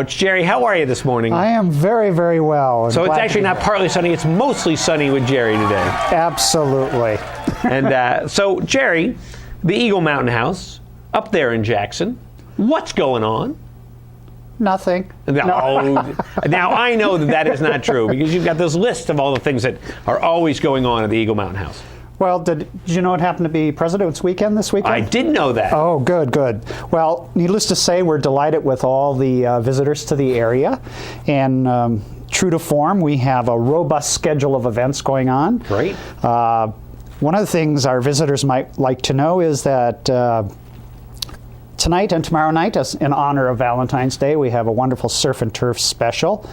Coach Jerry, how are you this morning? I am very, very well. So it's actually not partly sunny, it's mostly sunny with Jerry today. Absolutely. And so, Jerry, the Eagle Mountain House, up there in Jackson, what's going on? Nothing. No. Now, I know that is not true because you've got this list of all the things that are always going on at the Eagle Mountain House. Well, did you know it happened to be President's Weekend this weekend? I did know that. Oh, good, good. Well, needless to say, we're delighted with all the visitors to the area. And true to form, we have a robust schedule of events going on. Great. One of the things our visitors might like to know is that tonight and tomorrow night, as in honor of Valentine's Day, we have a wonderful surf and turf special.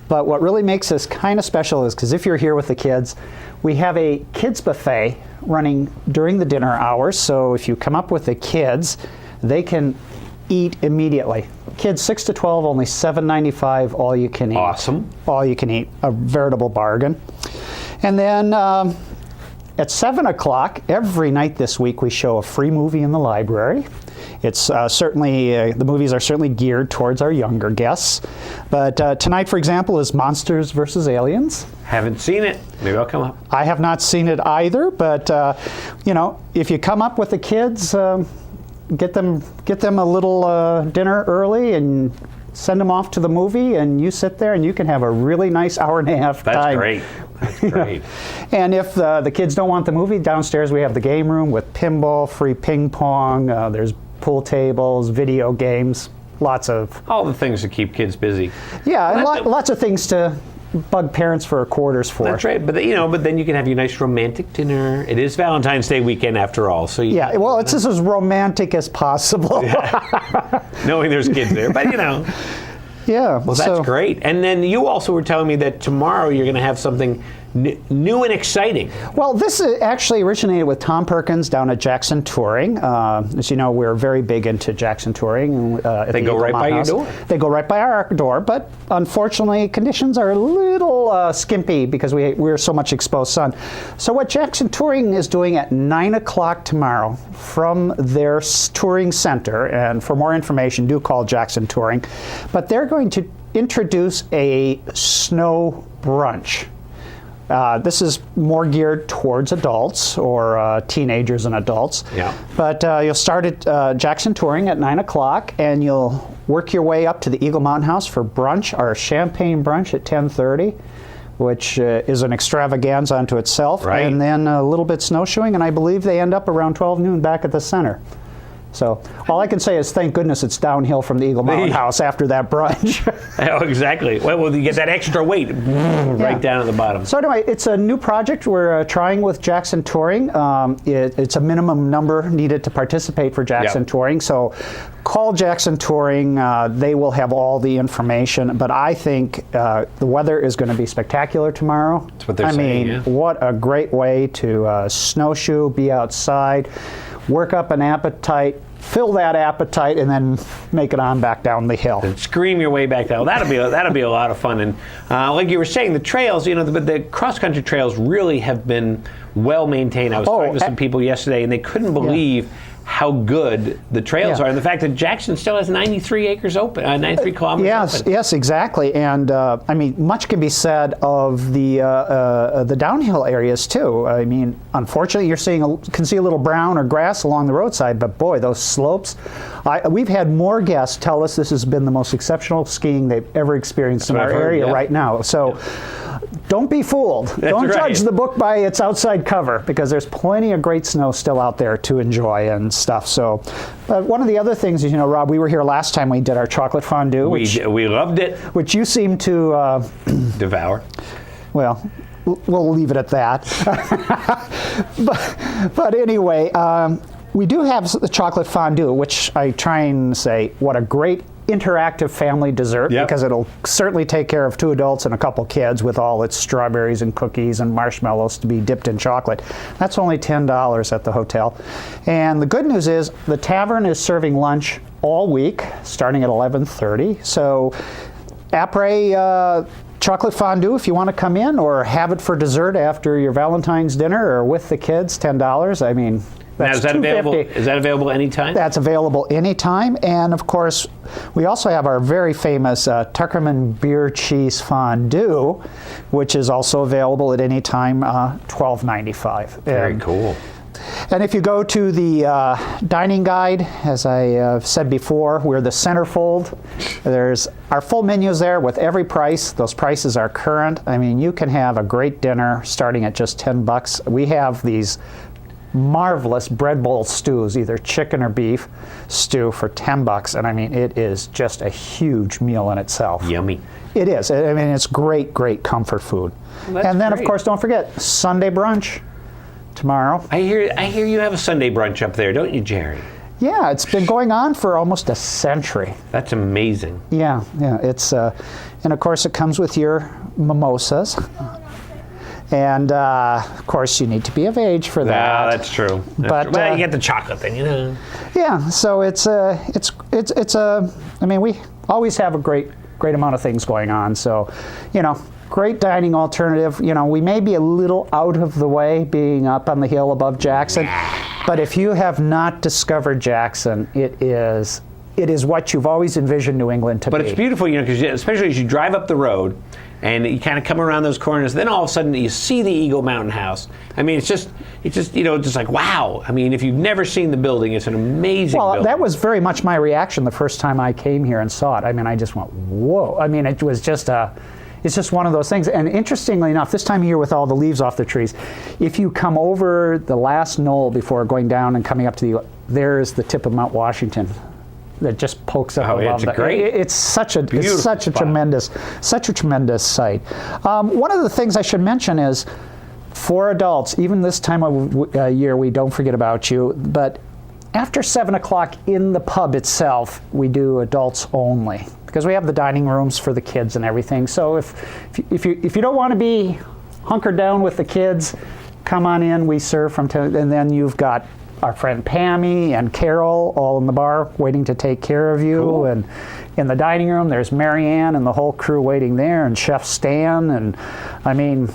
But what really makes this kind of special is because if you're here with the kids, we have a kids buffet running during the dinner hours. So if you come up with the kids, they can eat immediately. Kids 6 to 12, only $7.95, all you can eat. Awesome. All you can eat, a veritable bargain. And then at 7 o'clock, every night this week, we show a free movie in the library. It's certainly, the movies are certainly geared towards our younger guests. But tonight, for example, is Monsters vs. Aliens. Haven't seen it. Maybe I'll come up. I have not seen it either, but you know, if you come up with the kids, get them a little dinner early and send them off to the movie, and you sit there and you can have a really nice hour and a half time. That's great. That's great. And if the kids don't want the movie, downstairs we have the game room with pinball, free ping pong, there's pool tables, video games, lots of... all the things that keep kids busy. Yeah, and lots of things to bug parents for quarters for. That's right, but but then you can have your nice romantic dinner. It is Valentine's Day weekend after all, so yeah. Well, it's just as romantic as possible. Knowing there's kids there, but Yeah. Well, that's great. And then you also were telling me that tomorrow you're going to have something new and exciting. Well, this actually originated with Tom Perkins down at Jackson Touring. As you know, we're very big into Jackson Touring. They go right by your door. They go right by our door, but unfortunately, conditions are a little skimpy because we're so much exposed sun. So what Jackson Touring is doing at 9 o'clock tomorrow from their touring center, and for more information, do call Jackson Touring, but they're going to introduce a snow brunch. This is more geared towards adults or teenagers and adults. Yeah. But you'll start at Jackson Touring at 9 o'clock, and you'll work your way up to the Eagle Mountain House for brunch, our champagne brunch at 10:30, which is an extravaganza unto itself. Right. And then a little bit snowshoeing, and I believe they end up around 12 noon back at the center. So all I can say is thank goodness it's downhill from the Eagle Mountain House after that brunch. Oh, exactly. Well, you get that extra weight right down at the bottom. So anyway, it's a new project we're trying with Jackson Touring. It's a minimum number needed to participate for Jackson Touring. So call Jackson Touring. They will have all the information. But I think the weather is going to be spectacular tomorrow. That's what they're saying. I mean, what a great way to snowshoe, be outside, work up an appetite, fill that appetite, and then make it on back down the hill. And scream your way back down. That'll be a lot of fun. And like you were saying, the trails, the cross-country trails really have been well maintained. I was talking to some people yesterday, and they couldn't believe how good the trails are, and the fact that Jackson still has 93 acres open, 93 kilometers open. Yes, exactly. And I mean, much can be said of the downhill areas too. I mean, unfortunately, you can see a little brown or grass along the roadside, but boy, those slopes. We've had more guests tell us this has been the most exceptional skiing they've ever experienced in our area right now. So. Don't be fooled. Don't judge the book by its outside cover, because there's plenty of great snow still out there to enjoy and stuff. So one of the other things is, Rob, we were here last time we did our chocolate fondue. We loved it. Which you seem to... devour. Well, we'll leave it at that. but anyway, we do have the chocolate fondue, which I try and say, what a great interactive family dessert, because it'll certainly take care of 2 adults and a couple kids with all its strawberries and cookies and marshmallows to be dipped in chocolate. That's only $10 at the hotel. And the good news is the tavern is serving lunch all week starting at 11:30. So après chocolate fondue if you want to come in, or have it for dessert after your Valentine's dinner or with the kids, $10. I mean, now, is that available anytime? That's available anytime. And of course, We also have our very famous Tuckerman beer cheese fondue, which is also available at any time, $12.95. Very cool. And if you go to the dining guide, as I said before, we're the centerfold. There's our full menus there with every price. Those prices are current. I mean, you can have a great dinner starting at just $10. We have these marvelous bread bowl stews, either chicken or beef stew for $10. And I mean, it is just a huge meal in itself. Yummy. It is. I mean, it's great, great comfort food. Well, and then, great. Of course, don't forget, Sunday brunch. Tomorrow. I hear you have a Sunday brunch up there, don't you, Jerry? Yeah, it's been going on for almost a century. That's amazing. Yeah. It's and of course it comes with your mimosas, and of course you need to be of age for that. That's true. Well, you get the chocolate thing, you know. Yeah, so it's I mean, we always have a great amount of things going on. So, great dining alternative. We may be a little out of the way being up on the hill above Jackson, but if you have not discovered Jackson, it is what you've always envisioned New England to be. But it's beautiful, because especially as you drive up the road and you kind of come around those corners, then all of a sudden you see the Eagle Mountain House. I mean, it's just just like, wow. I mean, if you've never seen the building, it's an amazing building. That was very much my reaction the first time I came here and saw it. I mean, I just went, whoa. I mean, it was just it's just one of those things. And interestingly enough, this time of year with all the leaves off the trees, if you come over the last knoll before going down and coming up to there's the tip of Mount Washington that just pokes up above. It's such a tremendous sight. One of the things I should mention is, for adults, even this time of year, we don't forget about you, but after 7 o'clock in the pub itself, we do adults only, because we have the dining rooms for the kids and everything. So if you don't want to be hunkered down with the kids, come on in. We serve from 10, and then you've got our friend Pammy and Carol all in the bar waiting to take care of you. Cool. And in the dining room, there's Marianne and the whole crew waiting there, and Chef Stan, and I mean,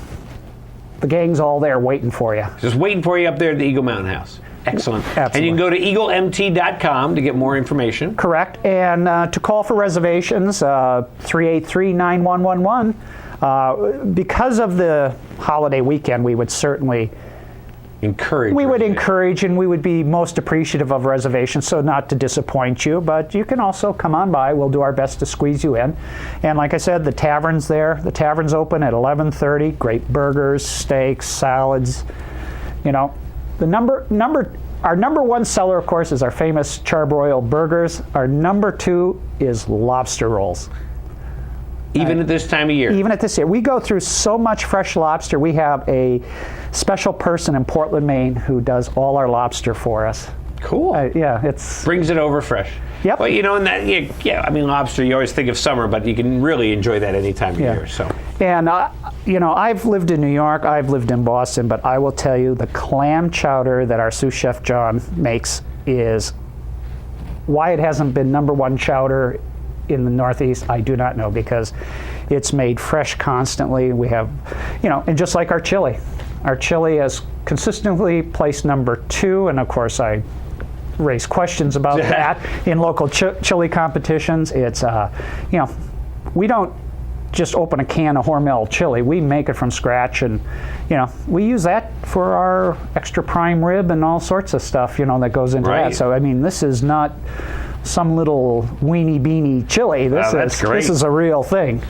the gang's all there waiting for you. Just waiting for you up there at the Eagle Mountain House. Excellent. Absolutely. And you can go to eaglemt.com to get more information. Correct. And to call for reservations, 383-9111. Because of the holiday weekend, we would certainly encourage, and we would be most appreciative of reservations, so not to disappoint you, but you can also come on by. We'll do our best to squeeze you in. And like I said, the tavern's there. The tavern's open at 11:30. Great burgers, steaks, salads. Our number one seller, of course, is our famous charbroiled burgers. Our number two is lobster rolls. Even at this time of year? Even at this year. We go through so much fresh lobster. We have a special person in Portland, Maine, who does all our lobster for us. Cool. It's... Brings it over fresh. Yep. Well, and that, I mean, lobster, you always think of summer, but you can really enjoy that any time of year. So. And, I've lived in New York, I've lived in Boston, but I will tell you, the clam chowder that our sous chef John makes is why it hasn't been number one chowder in the Northeast, I do not know, because it's made fresh constantly. We have, and just like our chili is consistently placed number 2, and of course I raise questions about that in local chili competitions. It's, we don't just open a can of Hormel chili. We make it from scratch, and we use that for our extra prime rib and all sorts of stuff, that goes into that. So I mean, this is not some little weenie beanie chili. This is a real thing.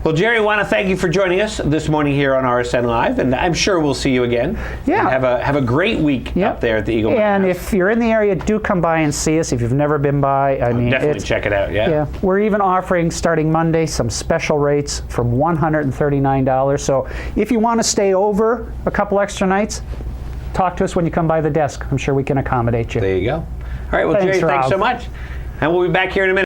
Well, Jerry, I want to thank you for joining us this morning here on RSN Live, and I'm sure we'll see you again. Yeah. And have a great week up there at the Eagle Mountain House. If you're in the area, do come by and see us. If you've never been by, definitely check it out. Yeah. We're even offering, starting Monday, some special rates from $139. So if you want to stay over a couple extra nights, talk to us when you come by the desk. I'm sure we can accommodate you. There you go. All right, well, Jerry, thanks so much. And we'll be back here in a minute.